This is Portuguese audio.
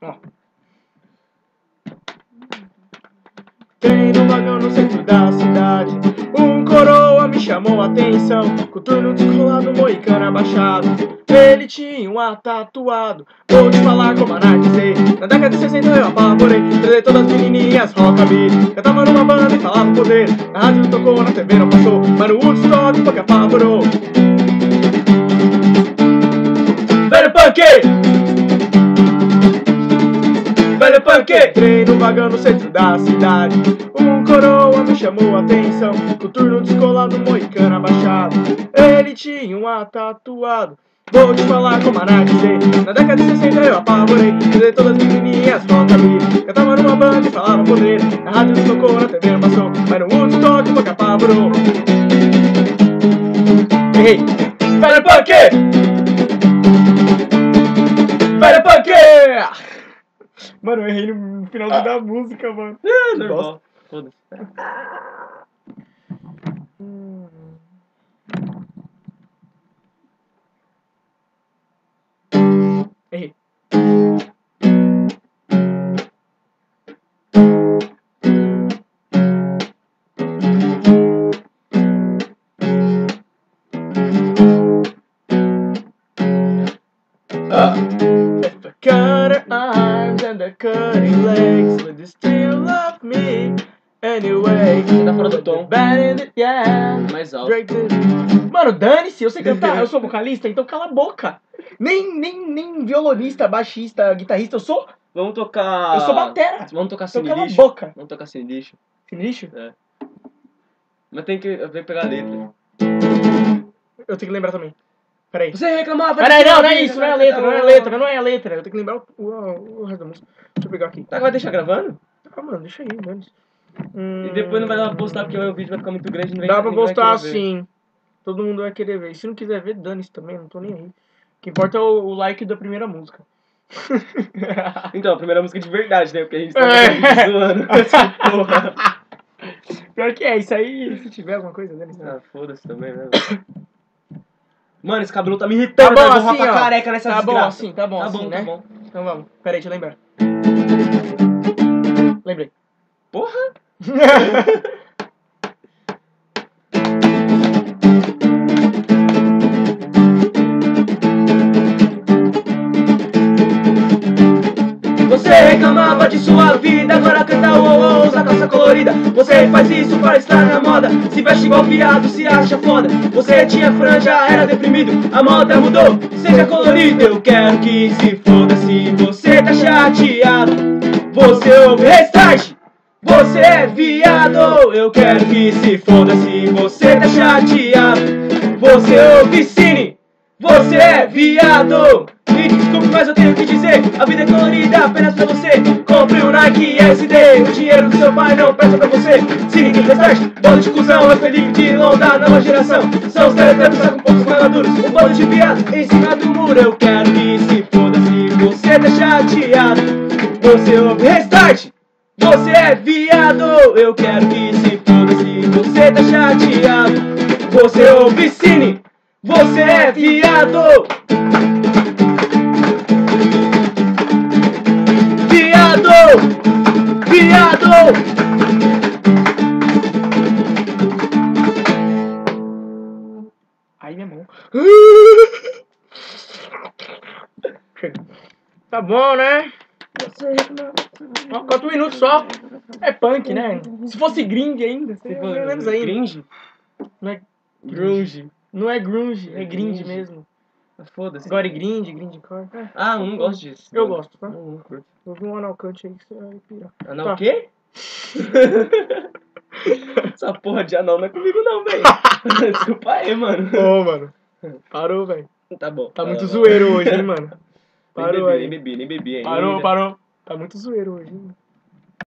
Ó. Trem no vagão no centro da cidade, um coroa me chamou a atenção. Coturno descolado, moicano abaixado, ele tinha um A tatuado. Vou te falar como anarquizei. Na década de 60 eu apavorei, trazei todas as menininhas rockabilly. Eu tava numa banda e falava poder, na rádio não tocou, na TV não passou, mas no Woodstock foi que apavorou. Velho punk! Velho punk! Entrei no vagão no centro da cidade, um coroa me chamou a atenção. Coturno descolado, moicano abaixado, ele tinha um A tatuado. Vou te falar como anarquizei. Na década de 60 eu apavorei, trazei todas as menininhas rockabilly. Eu tava numa banda e falava poder, na rádio não tocou, na TV não passou, mas no Woodstock foi que apavorou. Errei! Velho punk! Velho punk! Mano, eu errei no finalzinho da música, mano. Normal. Foda-se. Errei. If I cut her arms and the cutting legs, would you still love me anyway? Você tá fora do tom. Yeah. Mais alto. Drake did. Mano, dane-se, eu sei cantar, eu sou vocalista, então cala a boca. Nem violonista, baixista, guitarrista, eu sou. Vamos tocar... Eu sou batera. Vamos tocar Então Cine cala a Lixo. boca. Vamos tocar Cine Lixo. Cine Lixo? É. Mas tem que pegar a letra. Eu tenho que lembrar também. Peraí. Você reclamava... Peraí, não é isso, não é a letra, não é a letra, não é a letra. Eu tenho que lembrar o resto da música. Deixa eu pegar aqui. Tá, vai deixar gravando? Ah, mano, deixa aí, dane-se. E depois não vai dar pra postar porque o vídeo vai ficar muito grande. Dá pra postar sim. Todo mundo vai querer ver. Se não quiser ver, dane-se também, não tô nem aí. O que importa é o like da primeira música. Então, a primeira música de verdade, né? Porque a gente tá zoando. Porra. Pior que é, isso aí, se tiver alguma coisa, dane-se. Ah, foda-se também, né? Mano, esse cabelo tá me irritando. Tá bom eu vou assim, raspar ó. careca nessa Tá bom desgraça. assim, tá bom assim, né? Tá bom. Então vamos. Peraí, deixa eu lembrar. Lembrei. Porra! Você reclamava de sua vida, agora canta o usa calça colorida. Você faz isso para estar na moda, se veste igual viado, se acha foda. Você tinha franja, era deprimido, a moda mudou, seja colorido. Eu quero que se foda se você tá chateado. Você ouve Restart, você é viado. Eu quero que se foda se você tá chateado. Você ouve Cine, você é viado. Me desculpe, mas eu tenho que dizer, a vida é colorida apenas pra você. Compre um Nike SD, o dinheiro do seu pai não presta pra você. Cine, Restart, bando de cuzão, é Felipe Dilon da nova geração. São os teletubbies com poucos mais maduros, um bando de viados em cima do muro. Eu quero que se foda se você tá chateado. Você ouve Restart, você é viado. Eu quero que se foda se você tá chateado. Você ouve Cine, você é viado. Viado! Viado! Ai, minha mão. Chega. Tá bom, né? 4 minutos só. É punk, né? Se fosse gringe ainda, pelo menos ainda. Gringe? Não é Grunge. Não é grunge, é gringe mesmo. Foda-se. Gore gringe, grindcore. Ah, eu não gosto disso. Eu gosto, tá? Não curto. Eu vi um analcante aí que você vai pirar. Anal Tá. o quê? Essa porra de anal não é comigo não, velho. Desculpa aí, mano. Ô, mano. Parou, velho. Tá bom. Tá muito zoeiro hoje, hein, mano. Nem Parou bebi, aí. nem bebi ainda. Parou. Tá muito zoeiro hoje, hein.